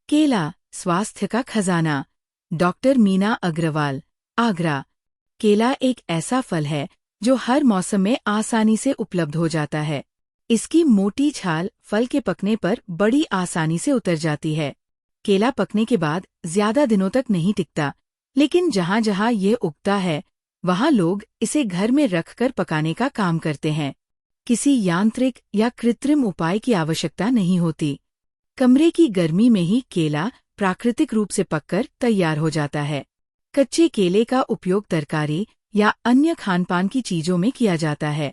केला, स्वास्थ्य का खजाना। डॉक्टर मीना अग्रवाल, आगरा। केला एक ऐसा फल है जो हर मौसम में आसानी से उपलब्ध हो जाता है। इसकी मोटी छाल फल के पकने पर बड़ी आसानी से उतर जाती है। केला पकने के बाद ज्यादा दिनों तक नहीं टिकता, लेकिन जहाँ जहाँ ये उगता है वहाँ लोग इसे घर में रखकर पकाने का काम करते हैं। किसी यांत्रिक या कृत्रिम उपाय की आवश्यकता नहीं होती। कमरे की गर्मी में ही केला प्राकृतिक रूप से पककर तैयार हो जाता है। कच्चे केले का उपयोग तरकारी या अन्य खानपान की चीजों में किया जाता है।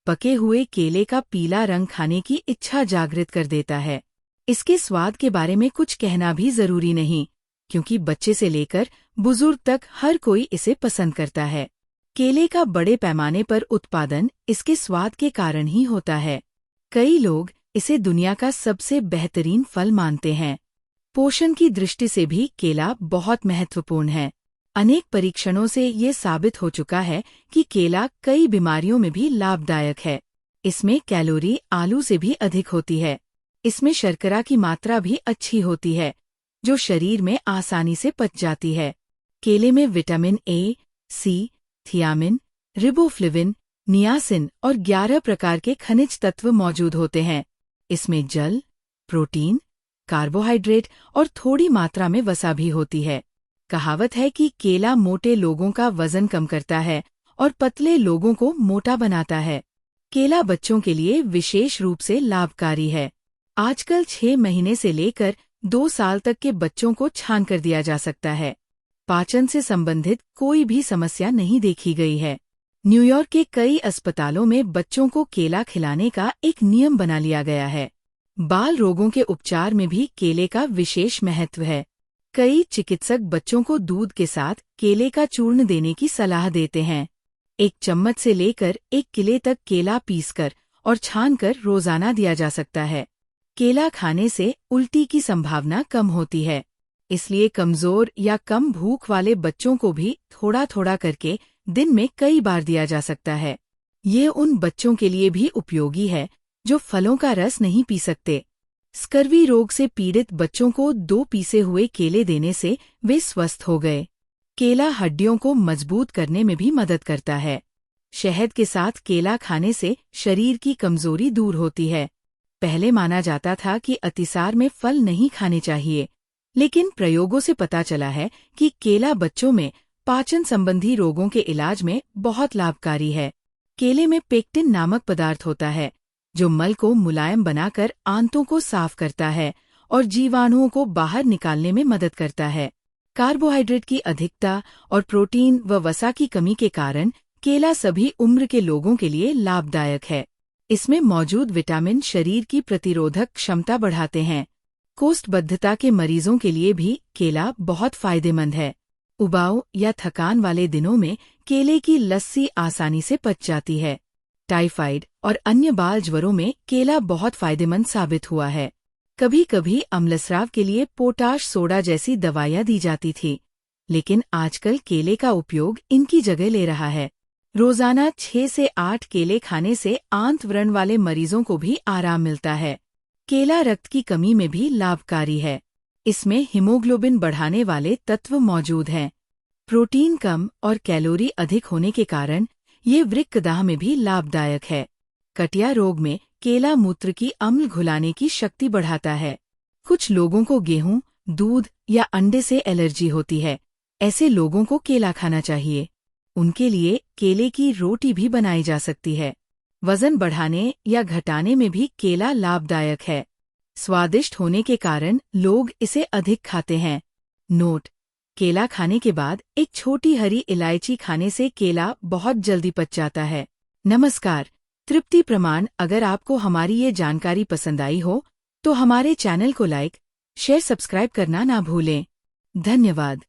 पके हुए केले का पीला रंग खाने की इच्छा जागृत कर देता है। इसके स्वाद के बारे में कुछ कहना भी जरूरी नहीं, क्योंकि बच्चे से लेकर बुजुर्ग तक हर कोई इसे पसंद करता है। केले का बड़े पैमाने पर उत्पादन इसके स्वाद के कारण ही होता है। कई लोग इसे दुनिया का सबसे बेहतरीन फल मानते हैं। पोषण की दृष्टि से भी केला बहुत महत्वपूर्ण है। अनेक परीक्षणों से ये साबित हो चुका है कि केला कई बीमारियों में भी लाभदायक है। इसमें कैलोरी आलू से भी अधिक होती है। इसमें शर्करा की मात्रा भी अच्छी होती है, जो शरीर में आसानी से पच जाती है। केले में vitamin A, C, thiamine, riboflavin, niacin और 11 प्रकार के खनिज तत्व मौजूद होते हैं। इसमें जल, प्रोटीन, कार्बोहाइड्रेट और थोड़ी मात्रा में वसा भी होती है। कहावत है कि केला मोटे लोगों का वजन कम करता है और पतले लोगों को मोटा बनाता है। केला बच्चों के लिए विशेष रूप से लाभकारी है। आजकल 6 महीने से लेकर 2 साल तक के बच्चों को छान कर दिया जा सकता है। पाचन से संबंधित कोई भी समस्या नहीं देखी गई है। न्यूयॉर्क के कई अस्पतालों में बच्चों को केला खिलाने का एक नियम बना लिया गया है। बाल रोगों के उपचार में भी केले का विशेष महत्व है। कई चिकित्सक बच्चों को दूध के साथ केले का चूर्ण देने की सलाह देते हैं। 1 चम्मच से लेकर 1 किलो तक केला पीसकर और छानकर रोजाना दिया जा सकता है। केला खाने से उल्टी की संभावना कम होती है, इसलिए कमजोर या कम भूख वाले बच्चों को भी थोड़ा थोड़ा करके दिन में कई बार दिया जा सकता है। ये उन बच्चों के लिए भी उपयोगी है जो फलों का रस नहीं पी सकते। स्कर्वी रोग से पीड़ित बच्चों को 2 पीसे हुए केले देने से वे स्वस्थ हो गए। केला हड्डियों को मजबूत करने में भी मदद करता है। शहद के साथ केला खाने से शरीर की कमजोरी दूर होती है। पहले माना जाता था कि अतिसार में फल नहीं खाने चाहिए, लेकिन प्रयोगों से पता चला है कि केला बच्चों में पाचन संबंधी रोगों के इलाज में बहुत लाभकारी है। केले में पेक्टिन नामक पदार्थ होता है, जो मल को मुलायम बनाकर आंतों को साफ करता है और जीवाणुओं को बाहर निकालने में मदद करता है। कार्बोहाइड्रेट की अधिकता और प्रोटीन व वसा की कमी के कारण केला सभी उम्र के लोगों के लिए लाभदायक है। इसमें मौजूद विटामिन शरीर की प्रतिरोधक क्षमता बढ़ाते हैं। कोष्ठबद्धता के मरीजों के लिए भी केला बहुत फायदेमंद है। उबाऊ या थकान वाले दिनों में केले की लस्सी आसानी से पच जाती है। टाइफाइड और अन्य बाल ज्वरों में केला बहुत फायदेमंद साबित हुआ है। कभी कभी अम्लस्राव के लिए पोटाश सोडा जैसी दवाइयाँ दी जाती थी, लेकिन आजकल केले का उपयोग इनकी जगह ले रहा है। रोजाना 6 से 8 केले खाने से आंत व्रण वाले मरीजों को भी आराम मिलता है। केला रक्त की कमी में भी लाभकारी है। इसमें हीमोग्लोबिन बढ़ाने वाले तत्व मौजूद हैं। प्रोटीन कम और कैलोरी अधिक होने के कारण ये वृक्कदाह में भी लाभदायक है। कटिया रोग में केला मूत्र की अम्ल घुलाने की शक्ति बढ़ाता है। कुछ लोगों को गेहूं, दूध या अंडे से एलर्जी होती है। ऐसे लोगों को केला खाना चाहिए। उनके लिए केले की रोटी भी बनाई जा सकती है। वजन बढ़ाने या घटाने में भी केला लाभदायक है। स्वादिष्ट होने के कारण लोग इसे अधिक खाते हैं। नोट: केला खाने के बाद एक छोटी हरी इलायची खाने से केला बहुत जल्दी पच जाता है। नमस्कार, तृप्ति प्रमाण। अगर आपको हमारी ये जानकारी पसंद आई हो तो हमारे चैनल को लाइक, शेयर, सब्सक्राइब करना ना भूलें। धन्यवाद।